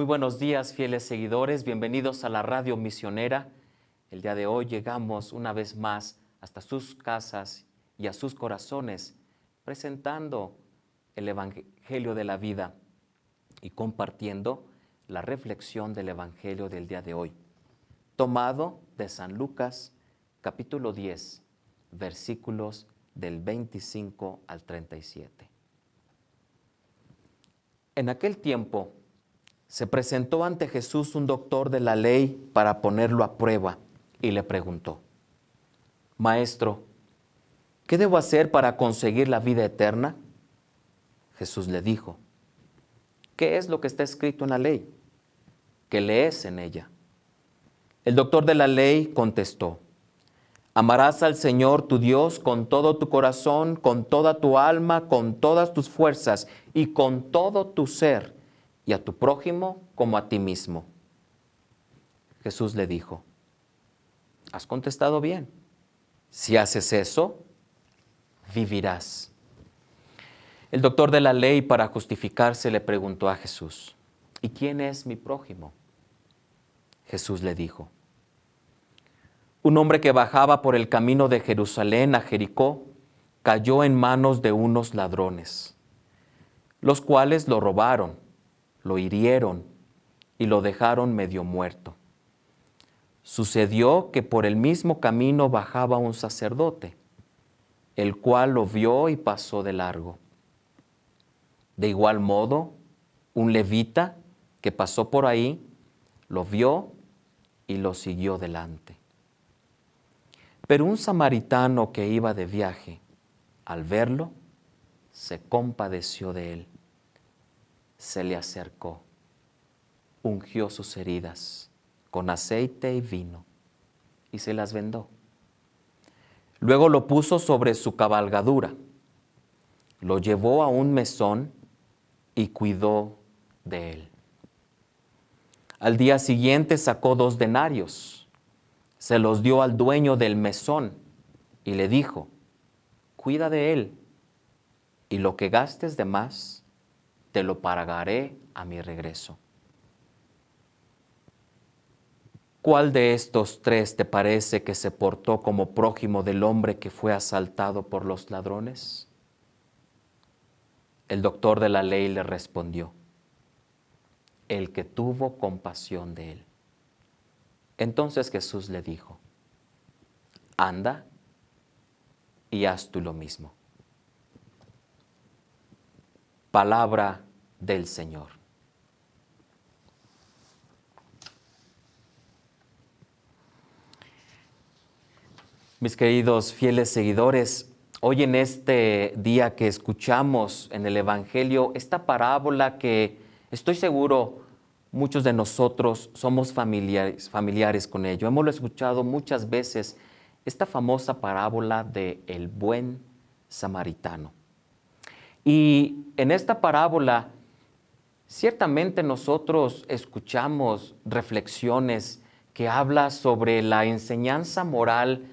Muy buenos días, fieles seguidores. Bienvenidos a la Radio Misionera. El día de hoy llegamos una vez más hasta sus casas y a sus corazones, presentando el Evangelio de la vida y compartiendo la reflexión del Evangelio del día de hoy, tomado de San Lucas, capítulo 10, versículos del 25 al 37. En aquel tiempo, se presentó ante Jesús un doctor de la ley para ponerlo a prueba y le preguntó: Maestro, ¿qué debo hacer para conseguir la vida eterna? Jesús le dijo: ¿Qué es lo que está escrito en la ley? ¿Qué lees en ella? El doctor de la ley contestó: Amarás al Señor tu Dios con todo tu corazón, con toda tu alma, con todas tus fuerzas y con todo tu ser, y a tu prójimo como a ti mismo. Jesús le dijo: Has contestado bien. Si haces eso, vivirás. El doctor de la ley, para justificarse, le preguntó a Jesús: ¿Y quién es mi prójimo? Jesús le dijo: Un hombre que bajaba por el camino de Jerusalén a Jericó cayó en manos de unos ladrones, los cuales lo robaron, lo hirieron y lo dejaron medio muerto. Sucedió que por el mismo camino bajaba un sacerdote, el cual lo vio y pasó de largo. De igual modo, un levita que pasó por ahí lo vio y lo siguió delante. Pero un samaritano que iba de viaje, al verlo, se compadeció de él. Se le acercó, ungió sus heridas con aceite y vino y se las vendó. Luego lo puso sobre su cabalgadura, lo llevó a un mesón y cuidó de él. Al día siguiente sacó 2 denarios, se los dio al dueño del mesón y le dijo: Cuida de él, y lo que gastes de más, te lo pagaré a mi regreso. ¿Cuál de estos 3 te parece que se portó como prójimo del hombre que fue asaltado por los ladrones? El doctor de la ley le respondió: El que tuvo compasión de él. Entonces Jesús le dijo: Anda y haz tú lo mismo. Palabra del Señor. Mis queridos fieles seguidores, hoy en este día que escuchamos en el Evangelio esta parábola que estoy seguro muchos de nosotros somos familiares con ello. Hemos escuchado muchas veces esta famosa parábola de el buen samaritano. Y en esta parábola, ciertamente nosotros escuchamos reflexiones que hablan sobre la enseñanza moral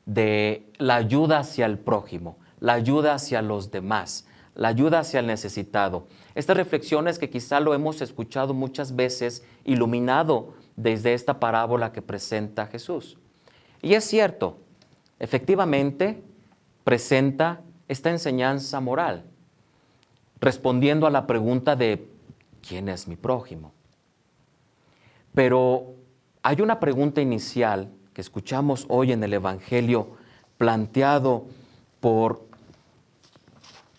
de la ayuda hacia el prójimo, la ayuda hacia los demás, la ayuda hacia el necesitado. Estas reflexiones que quizá lo hemos escuchado muchas veces, iluminado desde esta parábola que presenta Jesús. Y es cierto, efectivamente presenta esta enseñanza moral, respondiendo a la pregunta de ¿quién es mi prójimo? Pero hay una pregunta inicial que escuchamos hoy en el Evangelio planteado por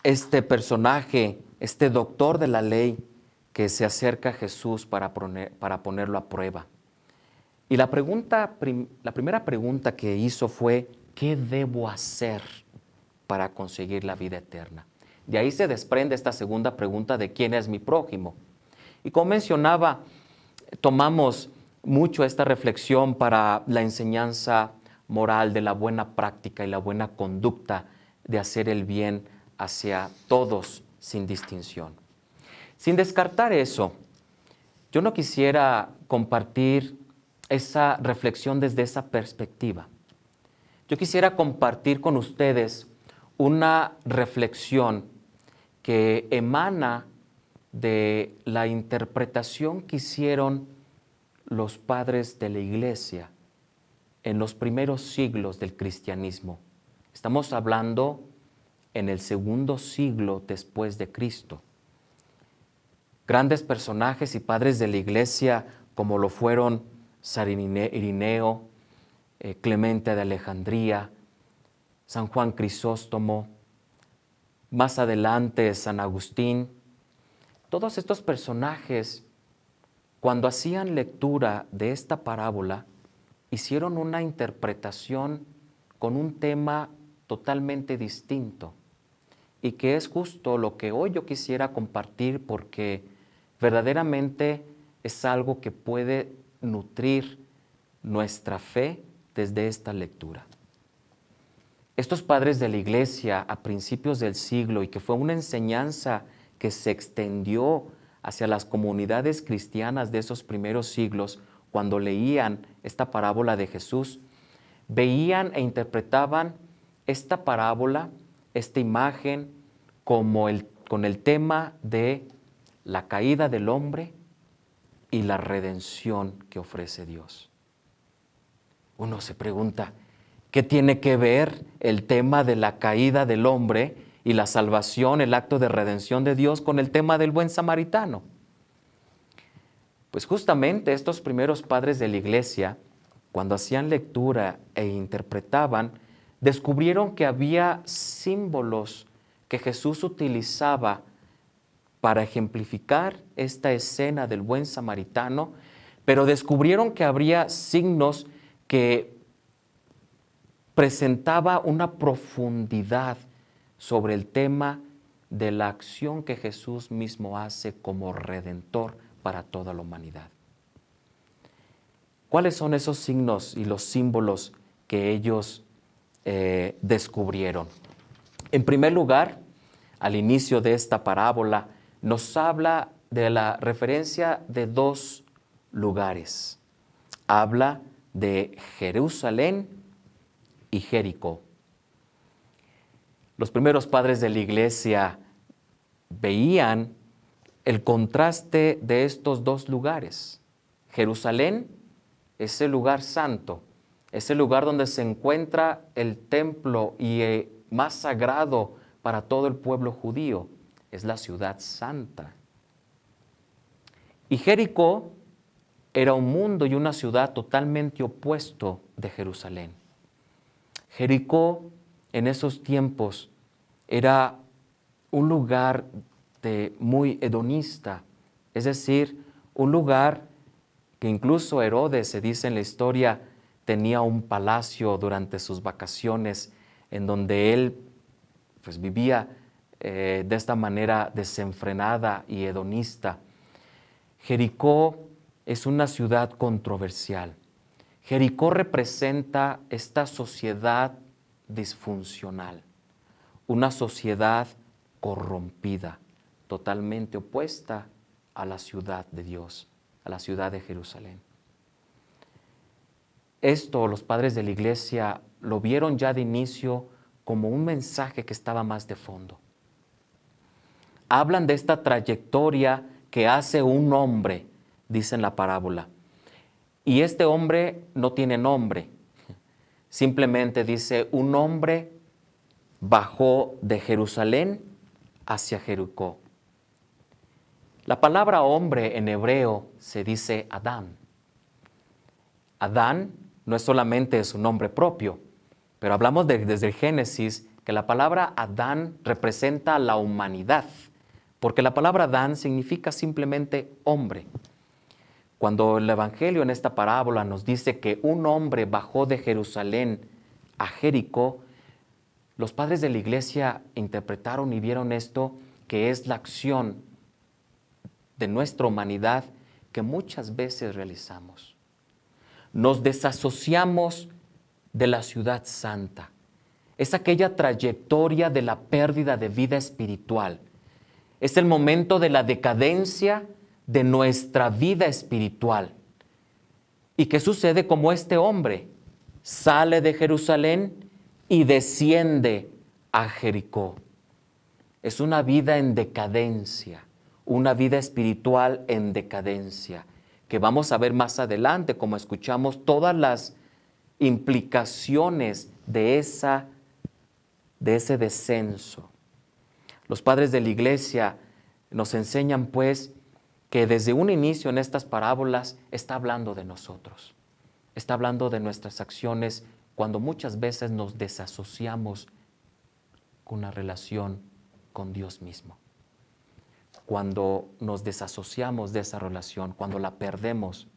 este personaje, este doctor de la ley que se acerca a Jesús para ponerlo a prueba. Y la primera pregunta que hizo fue: ¿qué debo hacer para conseguir la vida eterna? De ahí se desprende esta segunda pregunta de ¿quién es mi prójimo? Y como mencionaba, tomamos mucho esta reflexión para la enseñanza moral de la buena práctica y la buena conducta de hacer el bien hacia todos sin distinción. Sin descartar eso, yo no quisiera compartir esa reflexión desde esa perspectiva. Yo quisiera compartir con ustedes una reflexión que emana de la interpretación que hicieron los padres de la Iglesia en los primeros siglos del cristianismo. Estamos hablando en el segundo siglo después de Cristo. Grandes personajes y padres de la Iglesia como lo fueron San Irineo, Clemente de Alejandría, San Juan Crisóstomo, más adelante San Agustín. Todos estos personajes, cuando hacían lectura de esta parábola, hicieron una interpretación con un tema totalmente distinto y que es justo lo que hoy yo quisiera compartir, porque verdaderamente es algo que puede nutrir nuestra fe desde esta lectura. Estos padres de la Iglesia a principios del siglo, y que fue una enseñanza que se extendió hacia las comunidades cristianas de esos primeros siglos, cuando leían esta parábola de Jesús, veían e interpretaban esta parábola, esta imagen, con el tema de la caída del hombre y la redención que ofrece Dios. Uno se pregunta, ¿qué tiene que ver el tema de la caída del hombre y la salvación, el acto de redención de Dios, con el tema del buen samaritano? Pues justamente estos primeros padres de la Iglesia, cuando hacían lectura e interpretaban, descubrieron que había símbolos que Jesús utilizaba para ejemplificar esta escena del buen samaritano, pero descubrieron que habría signos que presentaba una profundidad sobre el tema de la acción que Jesús mismo hace como redentor para toda la humanidad. ¿Cuáles son esos signos y los símbolos que ellos descubrieron? En primer lugar, al inicio de esta parábola, nos habla de la referencia de dos lugares. Habla de Jerusalén y Jericó. Los primeros padres de la Iglesia veían el contraste de estos dos lugares. Jerusalén es el lugar santo, es el lugar donde se encuentra el templo y más sagrado para todo el pueblo judío. Es la ciudad santa. Y Jericó era un mundo y una ciudad totalmente opuesto de Jerusalén. Jericó en esos tiempos era un lugar muy hedonista, es decir, un lugar que incluso Herodes, se dice en la historia, tenía un palacio durante sus vacaciones en donde él pues vivía de esta manera desenfrenada y hedonista. Jericó es una ciudad controversial. Jericó representa esta sociedad disfuncional, una sociedad corrompida, totalmente opuesta a la ciudad de Dios, a la ciudad de Jerusalén. Esto los padres de la Iglesia lo vieron ya de inicio como un mensaje que estaba más de fondo. Hablan de esta trayectoria que hace un hombre, dice en la parábola. Y este hombre no tiene nombre, simplemente dice, un hombre bajó de Jerusalén hacia Jericó. La palabra hombre en hebreo se dice Adán. Adán no es solamente su nombre propio, pero hablamos desde el Génesis que la palabra Adán representa a la humanidad, porque la palabra Adán significa simplemente hombre. Cuando el Evangelio en esta parábola nos dice que un hombre bajó de Jerusalén a Jericó, los padres de la Iglesia interpretaron y vieron esto, que es la acción de nuestra humanidad que muchas veces realizamos. Nos desasociamos de la ciudad santa. Es aquella trayectoria de la pérdida de vida espiritual. Es el momento de la decadencia de nuestra vida espiritual. ¿Y qué sucede? Como este hombre sale de Jerusalén y desciende a Jericó. Es una vida en decadencia, una vida espiritual en decadencia, que vamos a ver más adelante, como escuchamos todas las implicaciones de ese descenso. Los padres de la Iglesia nos enseñan, pues, que desde un inicio en estas parábolas está hablando de nosotros, está hablando de nuestras acciones cuando muchas veces nos desasociamos con una relación con Dios mismo. Cuando nos desasociamos de esa relación, cuando la perdemos,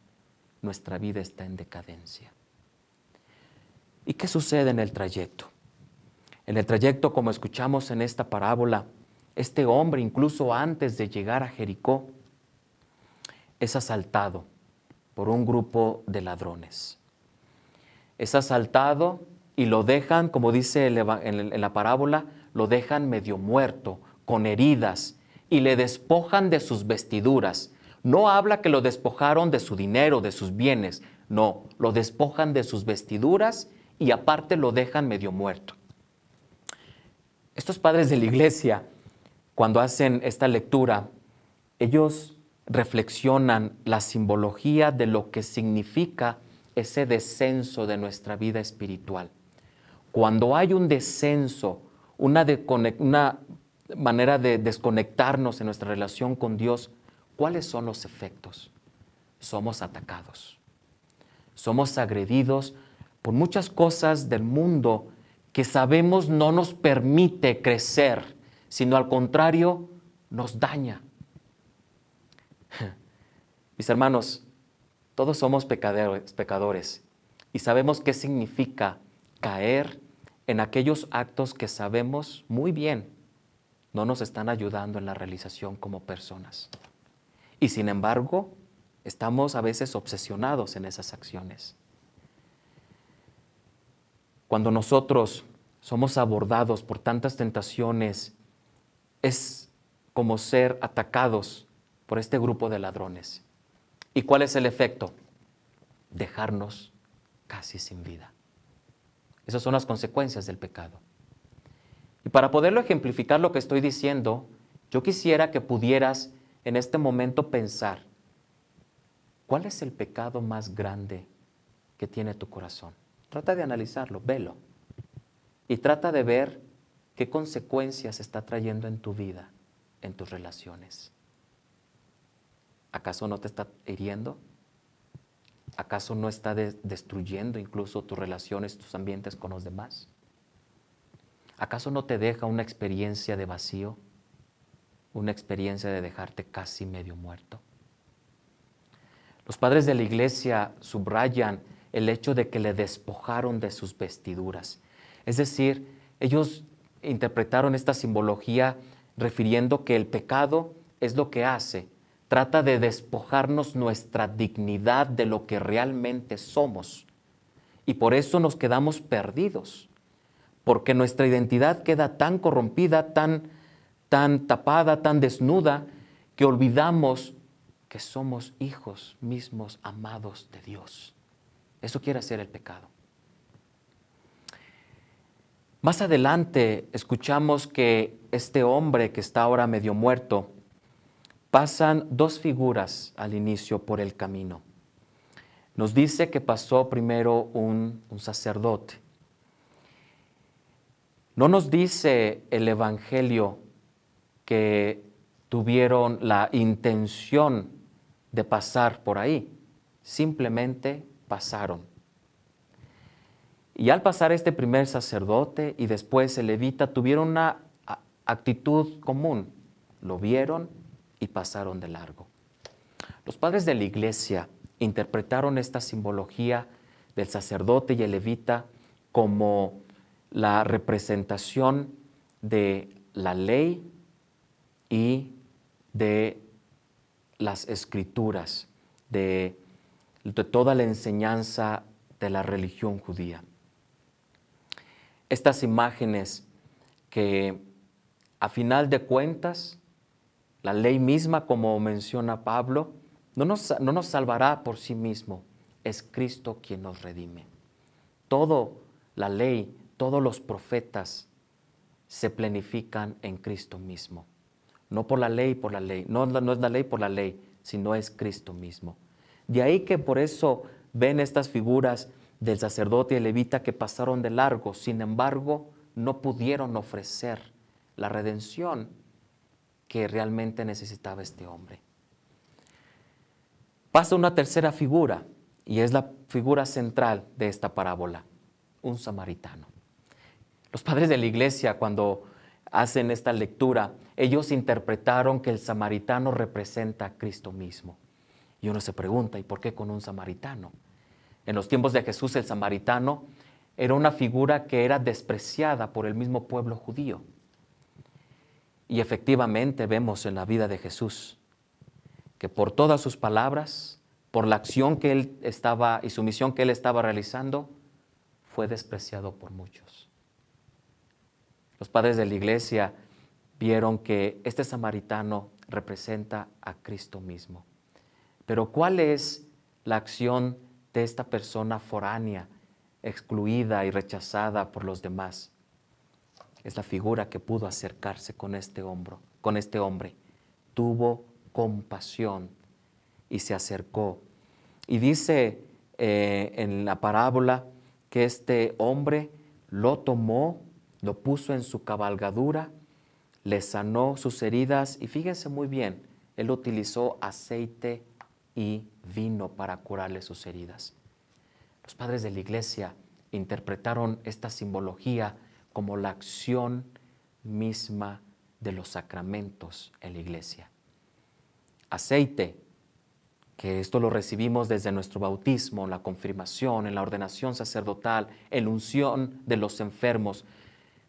nuestra vida está en decadencia. ¿Y qué sucede en el trayecto? En el trayecto, como escuchamos en esta parábola, este hombre, incluso antes de llegar a Jericó, es asaltado por un grupo de ladrones. Es asaltado y lo dejan, como dice en la parábola, lo dejan medio muerto, con heridas, y le despojan de sus vestiduras. No habla que lo despojaron de su dinero, de sus bienes, no, lo despojan de sus vestiduras y aparte lo dejan medio muerto. Estos padres de la Iglesia, cuando hacen esta lectura, ellos reflexionan la simbología de lo que significa ese descenso de nuestra vida espiritual. Cuando hay un descenso, una manera de desconectarnos en nuestra relación con Dios, ¿cuáles son los efectos? Somos atacados, somos agredidos por muchas cosas del mundo que sabemos no nos permite crecer, sino al contrario, nos daña. Mis hermanos, todos somos pecadores y sabemos qué significa caer en aquellos actos que sabemos muy bien no nos están ayudando en la realización como personas. Y sin embargo, estamos a veces obsesionados en esas acciones. Cuando nosotros somos abordados por tantas tentaciones, es como ser atacados por este grupo de ladrones. ¿Y cuál es el efecto? Dejarnos casi sin vida. Esas son las consecuencias del pecado. Y para poderlo ejemplificar lo que estoy diciendo, yo quisiera que pudieras en este momento pensar, ¿cuál es el pecado más grande que tiene tu corazón? Trata de analizarlo, velo. Y trata de ver qué consecuencias está trayendo en tu vida, en tus relaciones. ¿Acaso no te está hiriendo? ¿Acaso no está destruyendo incluso tus relaciones, tus ambientes con los demás? ¿Acaso no te deja una experiencia de vacío? Una experiencia de dejarte casi medio muerto. Los padres de la Iglesia subrayan el hecho de que le despojaron de sus vestiduras. Es decir, ellos interpretaron esta simbología refiriendo que el pecado es lo que hace. Trata de despojarnos nuestra dignidad de lo que realmente somos. Y por eso nos quedamos perdidos. Porque nuestra identidad queda tan corrompida, tan tapada, tan desnuda, que olvidamos que somos hijos mismos amados de Dios. Eso quiere hacer el pecado. Más adelante escuchamos que este hombre que está ahora medio muerto, pasan dos figuras al inicio por el camino. Nos dice que pasó primero un sacerdote. No nos dice el Evangelio que tuvieron la intención de pasar por ahí, simplemente pasaron. Y al pasar este primer sacerdote y después el levita, tuvieron una actitud común, lo vieron y pasaron de largo. Los padres de la Iglesia interpretaron esta simbología del sacerdote y el levita como la representación de la ley y de las escrituras, de toda la enseñanza de la religión judía. Estas imágenes que a final de cuentas, la ley misma, como menciona Pablo, no nos salvará por sí mismo, es Cristo quien nos redime. Toda la ley, todos los profetas se plenifican en Cristo mismo. No por la ley, no es la ley por la ley, sino es Cristo mismo. De ahí que por eso ven estas figuras del sacerdote y el levita que pasaron de largo, sin embargo, no pudieron ofrecer la redención que realmente necesitaba este hombre. Pasa una tercera figura, y es la figura central de esta parábola, un samaritano. Los padres de la iglesia, cuando hacen esta lectura, ellos interpretaron que el samaritano representa a Cristo mismo. Y uno se pregunta, ¿y por qué con un samaritano? En los tiempos de Jesús, el samaritano era una figura que era despreciada por el mismo pueblo judío. Y efectivamente vemos en la vida de Jesús que por todas sus palabras, por la acción que él estaba y su misión que él estaba realizando, fue despreciado por muchos. Los padres de la iglesia vieron que este samaritano representa a Cristo mismo. Pero ¿cuál es la acción de esta persona foránea, excluida y rechazada por los demás? Es la figura que pudo acercarse con este hombre. Tuvo compasión y se acercó. Y dice en la parábola que este hombre lo tomó, lo puso en su cabalgadura, le sanó sus heridas y fíjense muy bien, él utilizó aceite y vino para curarle sus heridas. Los padres de la iglesia interpretaron esta simbología como la acción misma de los sacramentos en la iglesia. Aceite, que esto lo recibimos desde nuestro bautismo, la confirmación, en la ordenación sacerdotal, en la unción de los enfermos,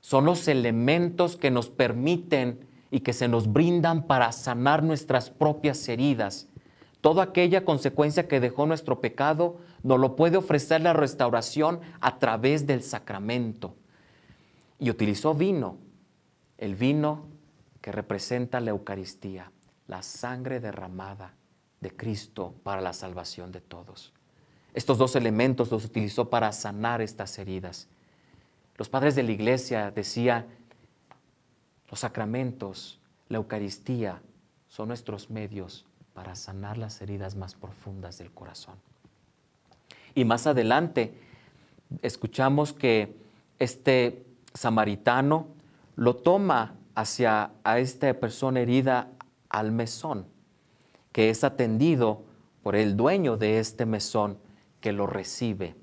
son los elementos que nos permiten y que se nos brindan para sanar nuestras propias heridas. Toda aquella consecuencia que dejó nuestro pecado nos lo puede ofrecer la restauración a través del sacramento. Y utilizó vino, el vino que representa la Eucaristía, la sangre derramada de Cristo para la salvación de todos. Estos dos elementos los utilizó para sanar estas heridas. Los padres de la iglesia decían, los sacramentos, la Eucaristía, son nuestros medios para sanar las heridas más profundas del corazón. Y más adelante escuchamos que este samaritano lo toma a esta persona herida al mesón, que es atendido por el dueño de este mesón que lo recibe.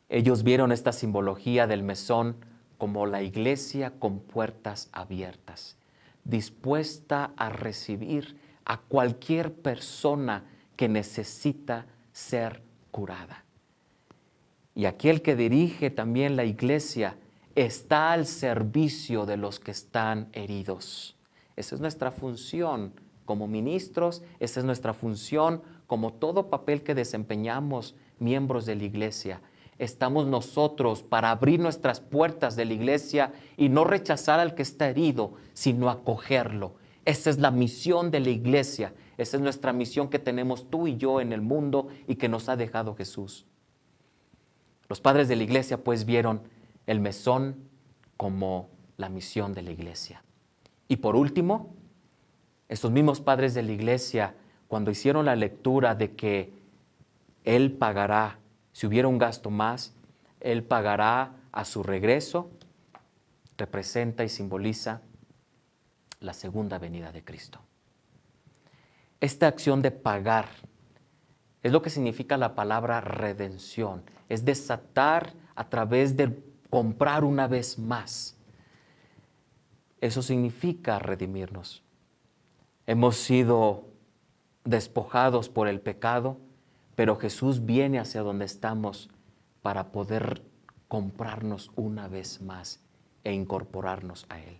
Ellos vieron esta simbología del mesón como la iglesia con puertas abiertas, dispuesta a recibir a cualquier persona que necesita ser curada. Y aquel que dirige también la iglesia está al servicio de los que están heridos. Esa es nuestra función como ministros, esa es nuestra función como todo papel que desempeñamos miembros de la iglesia. Estamos nosotros para abrir nuestras puertas de la iglesia y no rechazar al que está herido, sino acogerlo. Esa es la misión de la iglesia, esa es nuestra misión que tenemos tú y yo en el mundo y que nos ha dejado Jesús. Los padres de la iglesia pues vieron el mesón como la misión de la iglesia. Y por último, estos mismos padres de la iglesia, cuando hicieron la lectura de que Él pagará, si hubiera un gasto más, Él pagará a su regreso, representa y simboliza la segunda venida de Cristo. Esta acción de pagar es lo que significa la palabra redención, es desatar a través de comprar una vez más. Eso significa redimirnos. Hemos sido despojados por el pecado, pero Jesús viene hacia donde estamos para poder comprarnos una vez más e incorporarnos a Él.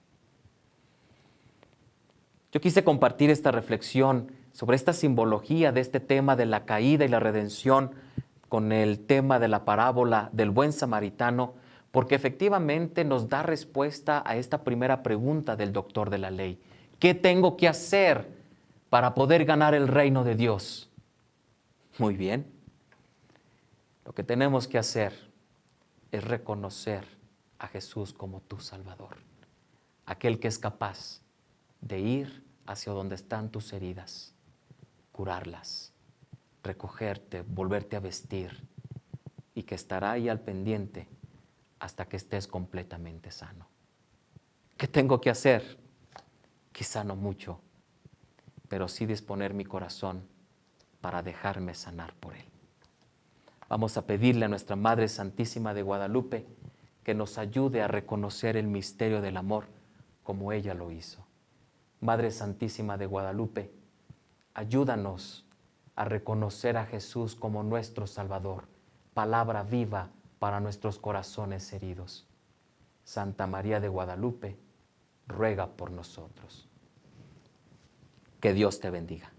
Yo quise compartir esta reflexión sobre esta simbología de este tema de la caída y la redención con el tema de la parábola del buen samaritano, porque efectivamente nos da respuesta a esta primera pregunta del doctor de la ley. ¿Qué tengo que hacer para poder ganar el reino de Dios? Muy bien. Lo que tenemos que hacer es reconocer a Jesús como tu Salvador, aquel que es capaz de ir hacia donde están tus heridas, curarlas, recogerte, volverte a vestir, y que estará ahí al pendiente hasta que estés completamente sano. ¿Qué tengo que hacer? Quizá no mucho, pero sí disponer mi corazón para dejarme sanar por Él. Vamos a pedirle a nuestra Madre Santísima de Guadalupe que nos ayude a reconocer el misterio del amor como ella lo hizo. Madre Santísima de Guadalupe, ayúdanos a reconocer a Jesús como nuestro Salvador, palabra viva para nuestros corazones heridos. Santa María de Guadalupe, ruega por nosotros. Que Dios te bendiga.